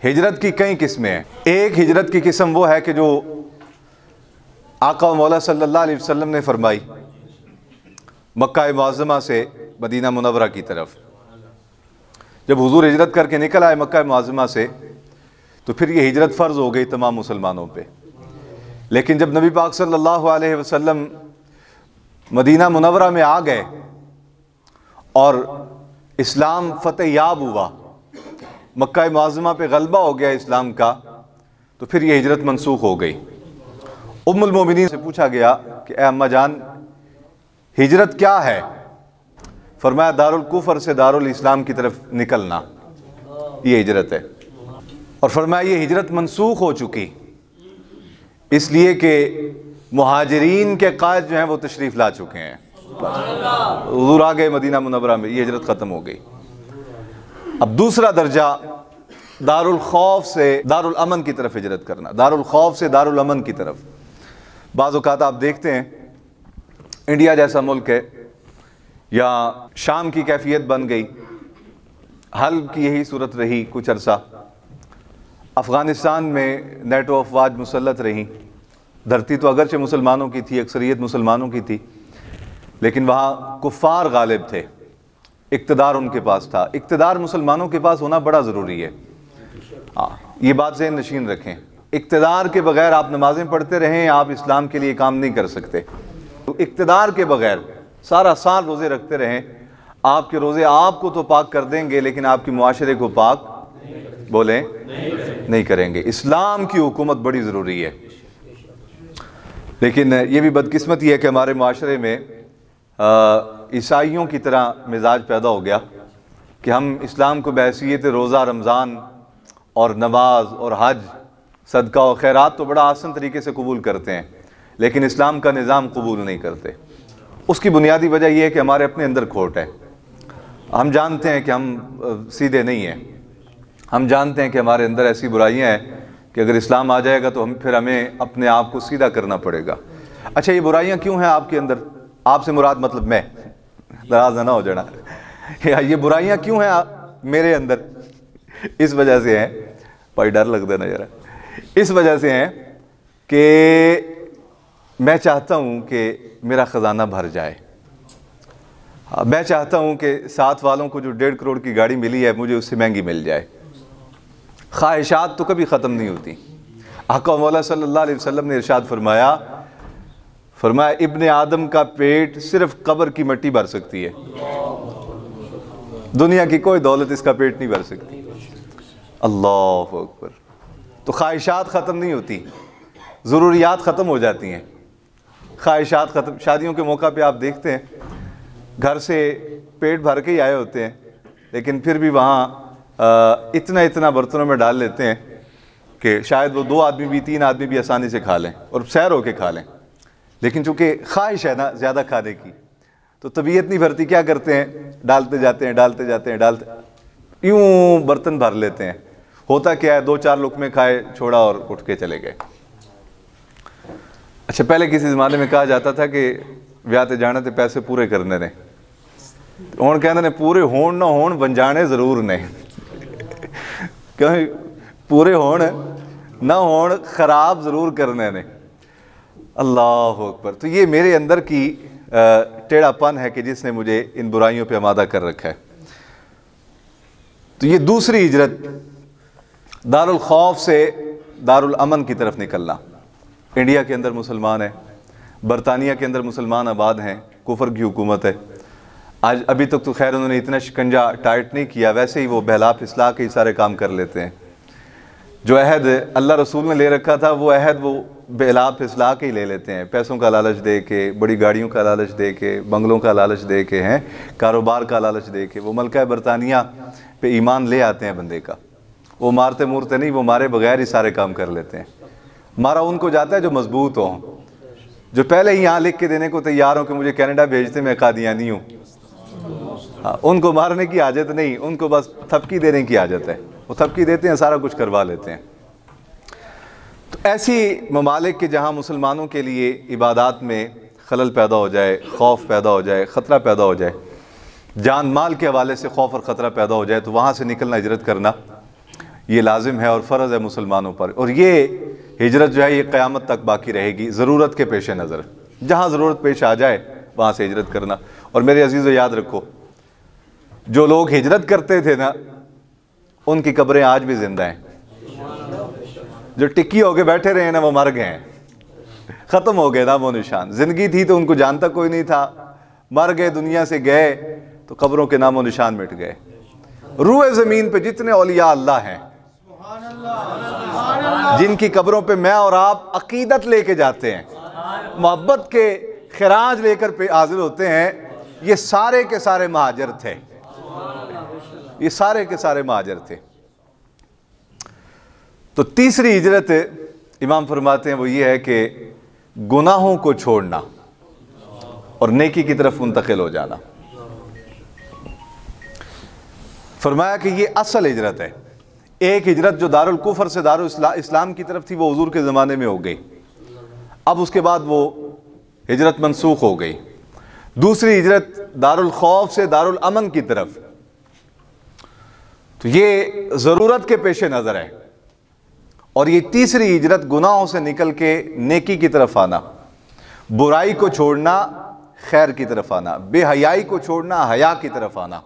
हिजरत की कई किस्में हैं। एक हिजरत की किस्म वो है कि जो आका व मौला सल्लल्लाहु अलैहि वसल्लम ने फरमाई मक्का मुअज़्ज़मा से मदीना मुनव्वरा की तरफ। जब हुजूर हिजरत करके निकल आए मक्का मुअज़्ज़मा से तो फिर ये हिजरत फ़र्ज़ हो गई तमाम मुसलमानों पे। लेकिन जब नबी पाक सल्लल्लाहु अलैहि वसल्लम मदीना मुनव्वरा में आ गए और इस्लाम फ़तेह याब हुआ, मक्का मुअज़्ज़मा पे गलबा हो गया इस्लाम का, तो फिर ये हिजरत मनसूख हो गई। उम्मुल मोमिनीन से पूछा गया कि ए अम्मा जान, हिजरत क्या है? फरमाया दारुल कुफर से दारुल इस्लाम की तरफ निकलना, ये हिजरत है। और फरमाया ये हिजरत मनसूख हो चुकी, इसलिए कि मुहाजिरीन के कायद जो हैं वो तशरीफ़ ला चुके हैं, हुज़ूर आ गए मदीना मुनव्वरा में, ये हिजरत ख़त्म हो गई। अब दूसरा दर्जा दारुल खौफ से दारुल अमन की तरफ हिजरत करना, दारुल खौफ से दारुल अमन की तरफ। बाज़ औक़ात आप देखते हैं इंडिया जैसा मुल्क है या शाम की कैफियत बन गई, हल की यही सूरत रही कुछ अरसा, अफ़गानिस्तान में नेटो अफवाज मुसल्लत रहीं। धरती तो अगरचे मुसलमानों की थी, अक्सरियत मुसलमानों की थी, लेकिन वहाँ कुफ़ार गालिब थे, इक़्तिदार उनके पास था। इक़्तिदार मुसलमानों के पास होना बड़ा ज़रूरी है, ये बात ज़हन नशीन रखें। इक़्तिदार के बग़ैर आप नमाज़ें पढ़ते रहें, आप इस्लाम के लिए काम नहीं कर सकते। इक़्तिदार के बग़ैर सारा साल रोज़े रखते रहें, आपके रोज़े आपको तो पाक कर देंगे लेकिन आपके मुआशरे को पाक बोलें नहीं करेंगे। इस्लाम की हुकूमत बड़ी ज़रूरी है, लेकिन ये भी बदकिस्मती है कि हमारे मुआशरे में ईसाइयों की तरह मिजाज पैदा हो गया कि हम इस्लाम को बहैसियत रोज़ा, रमज़ान और नमाज और हज, सदका और खैरात तो बड़ा आसान तरीके से कबूल करते हैं, लेकिन इस्लाम का निज़ाम कबूल नहीं करते। उसकी बुनियादी वजह यह है कि हमारे अपने अंदर खोट है। हम जानते हैं कि हम सीधे नहीं हैं, हम जानते हैं कि हमारे अंदर ऐसी बुराइयां हैं कि अगर इस्लाम आ जाएगा तो फिर हमें अपने आप को सीधा करना पड़ेगा। अच्छा, ये बुराइयां क्यों हैं आपके अंदर? आपसे मुराद मतलब मैं, नाराज़ ना हो जाना, ये बुराइयां क्यों हैं मेरे अंदर? इस वजह से हैं, भाई डर लगता है ना जरा, इस वजह से हैं कि मैं चाहता हूँ कि मेरा ख़जाना भर जाए। मैं चाहता हूँ कि साथ वालों को जो 1.5 करोड़ की गाड़ी मिली है मुझे उससे महंगी मिल जाए। ख्वाहिशात तो कभी ख़त्म नहीं होती। आका मौला सल्लल्लाहु अलैहि वसल्लम ने इरशाद फरमाया इब्ने आदम का पेट सिर्फ कब्र की मिट्टी भर सकती है, दुनिया की कोई दौलत इसका पेट नहीं भर सकती। अल्लाह अकबर। तो ख्वाहिशात ख़त्म नहीं होती, ज़रूरियात ख़त्म हो जाती हैं, ख्वाहिशात ख़त्म। शादियों के मौका पे आप देखते हैं घर से पेट भर के ही आए होते हैं, लेकिन फिर भी वहाँ इतना इतना बर्तनों में डाल लेते हैं कि शायद वो 2 आदमी भी 3 आदमी भी आसानी से खा लें और सैर होके खा लें। लेकिन चूँकि ख्वाहिश है ना ज़्यादा खाने की, तो तबीयत नहीं भरती, क्या करते हैं, डालते जाते हैं, यूँ बर्तन भर लेते हैं। होता क्या है, 2-4 लुक़मे खाए, छोड़ा और उठ के चले गए। अच्छा, पहले किसी ज़माने में कहा जाता था कि विआह ते जाने ते पैसे पूरे करने ने, हुण कहंदे ने पूरे होण ना होण वंजाने ज़रूर ने। कहीं पूरे होण ना होण ख़राब ज़रूर करने ने। अल्लाह अकबर। तो ये मेरे अंदर की टेढ़ापन है कि जिसने मुझे इन बुराइयों पे आमादा कर रखा है। तो ये दूसरी हिजरत, दारुल खौफ से दारुल अमन की तरफ निकलना। इंडिया के अंदर मुसलमान हैं, बरतानिया के अंदर मुसलमान आबाद हैं, कुफर की हुकूमत है। आज अभी तक तो खैर उन्होंने इतना शिकंजा टाइट नहीं किया, वैसे ही वो बहला फिसला के ही सारे काम कर लेते हैं। जो अहद अल्लाह रसूल ने ले रखा था वो अहद वो बहला फिसला के ही ले लेते हैं, पैसों का लालच दे के, बड़ी गाड़ियों का लालच दे के, बंगलों का लालच दे के, हैं कारोबार का लालच दे के वो मलका बरतानिया पे ईमान ले आते हैं बंदे का। वो मारते मूरते नहीं, वो मारे बगैर ही सारे काम कर लेते हैं। मारा उनको जाता है जो मजबूत हो, जो पहले ही यहाँ लिख के देने को तैयार हो कि मुझे कनाडा भेजते मैं कादियानी हूँ। हाँ, उनको मारने की आदत नहीं, उनको बस थपकी देने की आदत है। वो थपकी देते हैं, सारा कुछ करवा लेते हैं। तो ऐसी ममालिक के जहाँ मुसलमानों के लिए इबादात में खलल पैदा हो जाए, खौफ पैदा हो जाए, ख़तरा पैदा हो जाए, जान माल के हवाले से खौफ और ख़तरा पैदा हो जाए, तो वहाँ से निकलना, हिजरत करना, ये लाजिम है और फ़र्ज़ है मुसलमानों पर। और ये हिजरत जो है ये क़यामत तक बाकी रहेगी, ज़रूरत के पेश नज़र। जहाँ ज़रूरत पेश आ जाए वहाँ से हिजरत करना। और मेरे अजीज़ों, याद रखो, जो लोग हिजरत करते थे ना, उनकी कब्रें आज भी ज़िंदा हैं। जो टिक्की होके बैठे रहे हैं ना, वो मर गए हैं, ख़त्म हो गए नामो निशान। ज़िंदगी थी तो उनको जानता कोई नहीं था, मर गए, दुनिया से गए तो कब्रों के नामो निशान मिट गए। रूए ज़मीन पे जितने औलिया अल्लाह हैं, जिनकी कब्रों पे मैं और आप अकीदत लेके जाते हैं, मोहब्बत के खिराज लेकर पे हाजिर होते हैं, ये सारे के सारे महाजर थे, ये सारे के सारे महाजर थे। तो तीसरी हिजरत इमाम फरमाते हैं वो ये है कि गुनाहों को छोड़ना और नेकी की तरफ मुंतकिल हो जाना। फरमाया कि ये असल हिजरत है। एक हिजरत जो दारुल कुफर से दारुल इस्लाम की तरफ थी वो हुजूर के ज़माने में हो गई, अब उसके बाद वो हिजरत मनसूख हो गई। दूसरी हिजरत दारुल खौफ से दारुल अमन की तरफ, तो ये ज़रूरत के पेश नज़र है। और ये तीसरी हिजरत गुनाहों से निकल के नेकी की तरफ आना, बुराई को छोड़ना खैर की तरफ आना, बेहयाई को छोड़ना हया की तरफ आना,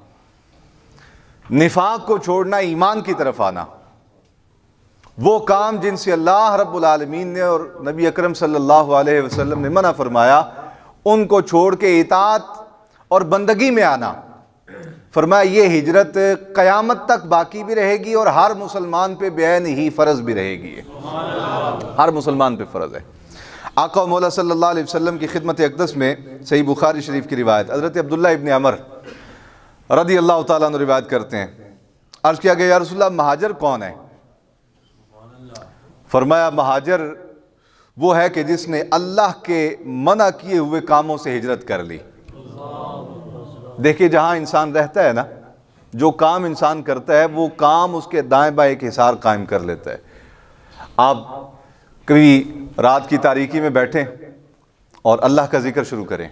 निफाक को छोड़ना ईमान की तरफ आना। वो काम जिनसे अल्लाह रब्बुल आलमीन ने और नबी अकरम सल्लल्लाहु अलैहि वसल्लम ने मना फरमाया, उनको छोड़ के इताअत और बंदगी में आना। फरमाया ये हिजरत क़यामत तक बाकी भी रहेगी और हर मुसलमान पे बेअन ही फ़र्ज़ भी रहेगी, हर मुसलमान पे फ़र्ज़ है। आका मौला सल्लल्लाहु अलैहि वसल्लम की खिदमत अक़दस में सही बुखारी शरीफ की रिवायत हज़रत अब्दुल्लाह इब्न अमर रदी अल्लाह ताला अन्हु रिवायत करते हैं, अर्ज़ किया गया या रसूलल्लाह महाजर कौन है? फरमाया महाजर वो है कि जिसने अल्लाह के मना किए हुए कामों से हिजरत कर ली। देखिए, जहाँ इंसान रहता है ना, जो काम इंसान करता है वो काम उसके दाएं बाएं एक हिसार कायम कर लेता है। आप कभी रात की तारीकी में बैठें और अल्लाह का जिक्र शुरू करें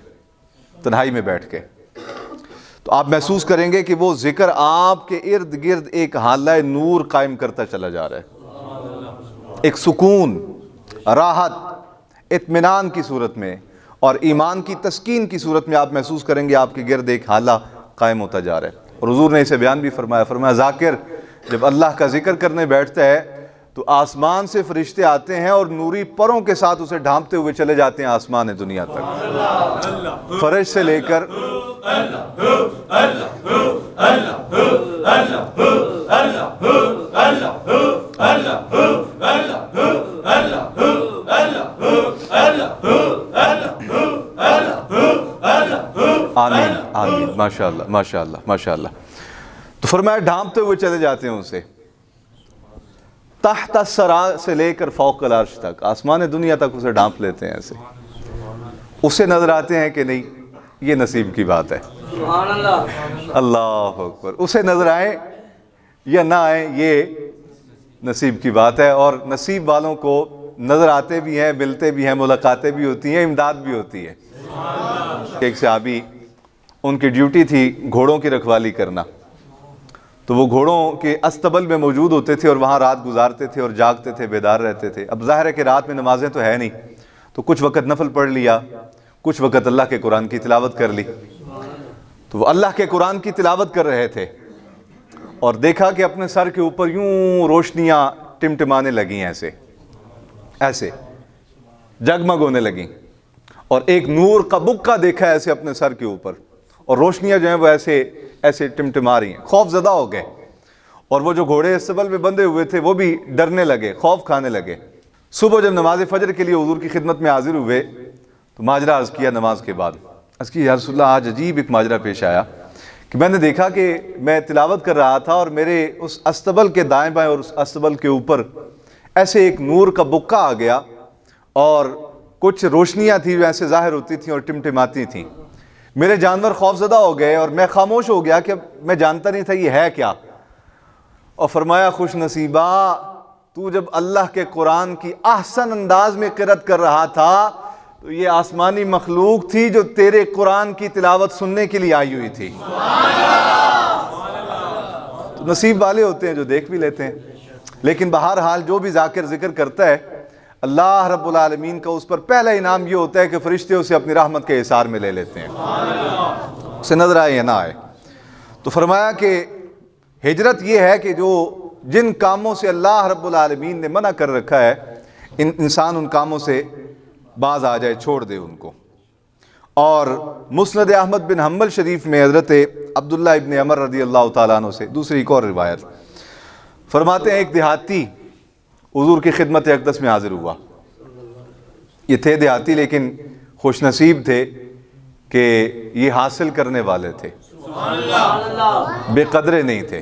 तन्हाई में बैठ के, तो आप महसूस करेंगे कि वो जिक्र आपके इर्द गिर्द एक हालाए नूर कायम करता चला जा रहा है, एक सुकून, राहत, इत्मीनान की सूरत में और ईमान की तस्कीन की सूरत में आप महसूस करेंगे आपके गिर्द एक हाला कायम होता जा रहा है। और हुजूर ने इसे बयान भी फरमाया जाकिर जब अल्लाह का जिक्र करने बैठता है तो आसमान से फरिश्ते आते हैं और नूरी परों के साथ उसे ढांपते हुए चले जाते हैं आसमान दुनिया तक, फर्श से लेकर आमीन आमीन, माशाअल्लाह माशाअल्लाह माशाअल्लाह। तो फरमाया ढांपते हुए चले जाते हैं उसे, तहत सरा से लेकर फौकल अर्श तक, आसमान दुनिया तक उसे ढांप लेते हैं ऐसे। उसे नजर आते हैं कि नहीं, ये नसीब की बात है, अल्लाह अकबर। उसे नजर आए या ना आए ये नसीब की बात है। और नसीब वालों को नजर आते भी हैं, मिलते भी हैं, मुलाकातें भी होती हैं, इमदाद भी होती है। एक सहाबी, उनकी ड्यूटी थी घोड़ों की रखवाली करना, तो वो घोड़ों के अस्तबल में मौजूद होते थे और वहाँ रात गुजारते थे और जागते थे, बेदार रहते थे। अब ज़ाहिर है कि रात में नमाजें तो है नहीं, तो कुछ वक़्त नफल पढ़ लिया, कुछ वक़्त अल्लाह के कुरान की तिलावत कर ली। तो वो अल्लाह के कुरान की तिलावत कर रहे थे और देखा कि अपने सर के ऊपर यूं रोशनियाँ टिमटिमाने लगी, ऐसे ऐसे जगमग होने लगी, और एक नूर का बुक्का देखा ऐसे अपने सर के ऊपर, और रोशनियाँ जो हैं वो ऐसे ऐसे टिमटिमा रही हैं। खौफजदा हो गए और वो जो घोड़े अस्तबल में बंधे हुए थे वो भी डरने लगे, खौफ खाने लगे। सुबह जब नमाज फजर के लिए हुजूर की खिदमत में हाजिर हुए तो माजरा अर्ज़ किया नमाज के बाद, अर्ज़ की या रसूलल्लाह आज अजीब एक माजरा पेश आया कि मैंने देखा कि मैं तिलावत कर रहा था और मेरे उस अस्तबल के दाएं बाएं और उस अस्तबल के ऊपर ऐसे एक नूर का बुक्का आ गया और कुछ रोशनियाँ थी वैसे ज़ाहिर होती थी और टिमटिमाती थी। मेरे जानवर खौफजदा हो गए और मैं खामोश हो गया कि मैं जानता नहीं था ये है क्या। और फरमाया खुश नसीबा, तू जब अल्लाह के कुरान की ahsan अंदाज में क़िरात कर रहा था तो ये आसमानी मखलूक थी जो तेरे कुरान की तिलावत सुनने के लिए आई हुई थी। तो नसीब वाले होते हैं जो देख भी लेते हैं। लेकिन बहरहाल जो भी जाकिर जिक्र करता है, अल्लाह रब्बुल आलमीन का उस पर पहला इनाम ये होता है कि फरिश्ते उसे अपनी रहमत के हिसार में ले लेते हैं, उसे नजर आए या ना आए। तो फरमाया कि हिजरत ये है कि जो जिन कामों से अल्लाह रब्बुल आलमीन ने मना कर रखा है, इंसान उन कामों से बाज आ जाए, छोड़ दे उनको। और मुस्नद अहमद बिन हम्बल शरीफ में हज़रत अब्दुल्ला इब्न अमर रज़ी अल्लाह तआला अन्हु से दूसरी एक और रिवायत फरमाते हैं, एक देहाती हुज़ूर की खिदमत अक़दस में हाजिर हुआ। ये थे देहाती लेकिन खुशनसीब थे कि ये हासिल करने वाले थे, बेकदरे नहीं थे,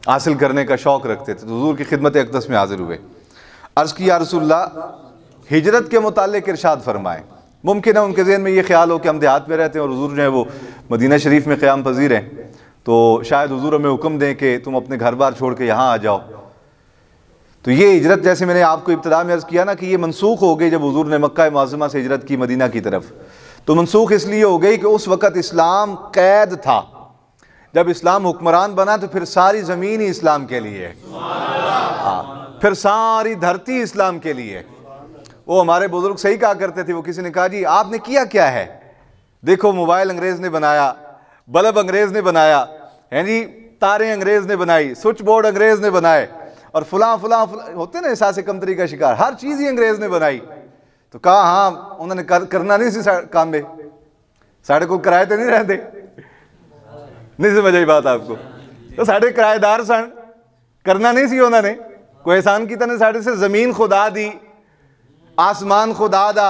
हासिल करने का शौक़ रखते थे। तो हुज़ूर की खिदमत अक़दस में हाजिर हुए। अर्ज़ किया, रसूलल्लाह हिजरत के मुतालिक इरशाद फरमाएँ। मुमकिन है उनके ज़हन में ये ख्याल हो कि हम देहात में रहते हैं और हुज़ूर जो है वो मदीना शरीफ में क़याम पज़ीर हैं, तो शायद हुज़ूर हमें हुक्म दें कि तुम अपने घर बार छोड़ के यहाँ आ जाओ। तो ये हिजरत, जैसे मैंने आपको इब्तिदा में अर्ज़ किया ना कि ये मनसूख हो गई जब हुज़ूर ने मक्का मुअज़्ज़मा से हिजरत की मदीना की तरफ। तो मनसूख इसलिए हो गई कि उस वक़्त इस्लाम कैद था। जब इस्लाम हुक्मरान बना तो फिर सारी ज़मीन ही इस्लाम के लिए है, फिर सारी धरती इस्लाम के लिए है। वो हमारे बुजुर्ग सही कहा करते थे, वो किसी ने कहा जी आपने किया क्या है, देखो मोबाइल अंग्रेज़ ने बनाया, बल्ब अंग्रेज़ ने बनाया है जी, तारें अंग्रेज़ ने बनाई, स्विच बोर्ड अंग्रेज़ ने बनाए, और फलां फलां होते ना एहसास कमतरी का शिकार, हर चीज़ ही अंग्रेज़ ने बनाई। तो कहा हाँ उन्होंने करना नहीं सी काम में, साढ़े को किराए तो नहीं रहते, नहीं समझ आई बात आपको। तो साढ़े किराएदार सन, करना नहीं सी उन्होंने, कोई एहसान की तरह साढ़े से ज़मीन खुदा दी, आसमान खुदा दा,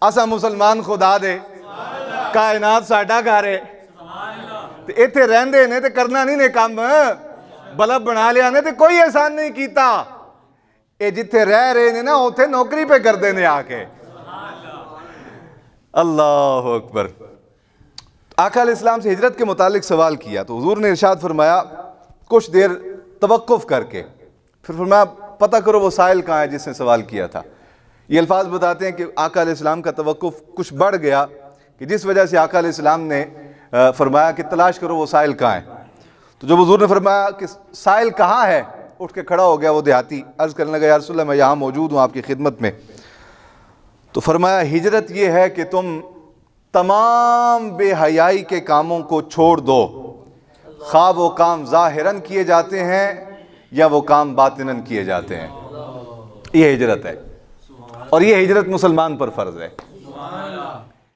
असा मुसलमान खुदा दे, कायनात साडा घर है, तो इत्थे रहंदे ने ते करना नहीं ने काम, बल्ब बना लिया ने ते कोई एहसान नहीं कीता। ये जिथे रह रहे ने ना उथे नौकरी पे करते ने आके। अल्लाह अकबर। आका अलैहिस्सलाम से हिजरत के मुतालिक सवाल किया तो हुजूर ने इरशाद फरमाया, कुछ देर तवक्कुफ करके फिर फरमाया पता करो वो साइल कहाँ है जिसने सवाल किया था। ये अल्फाज बताते हैं कि आका अलैहिस्सलाम का तवक्कुफ कुछ बढ़ गया कि जिस वजह से आका अलैहिस्सलाम ने फरमाया कि तलाश करो वो साइल कहाँ है। तो जब हुजूर ने फरमाया कि साइल कहाँ है, उठ के खड़ा हो गया वो देहाती, अर्ज़ करने लगा या रसूलल्लाह मैं यहाँ मौजूद हूँ आपकी खिदमत में। तो फरमाया हिजरत ये है कि तुम तमाम बेहयाई के कामों को छोड़ दो, खा वो काम ज़ाहिरन किए जाते हैं या वो काम बातिनन किए जाते हैं। ये हिजरत है और ये हिजरत मुसलमान पर फ़र्ज़ है।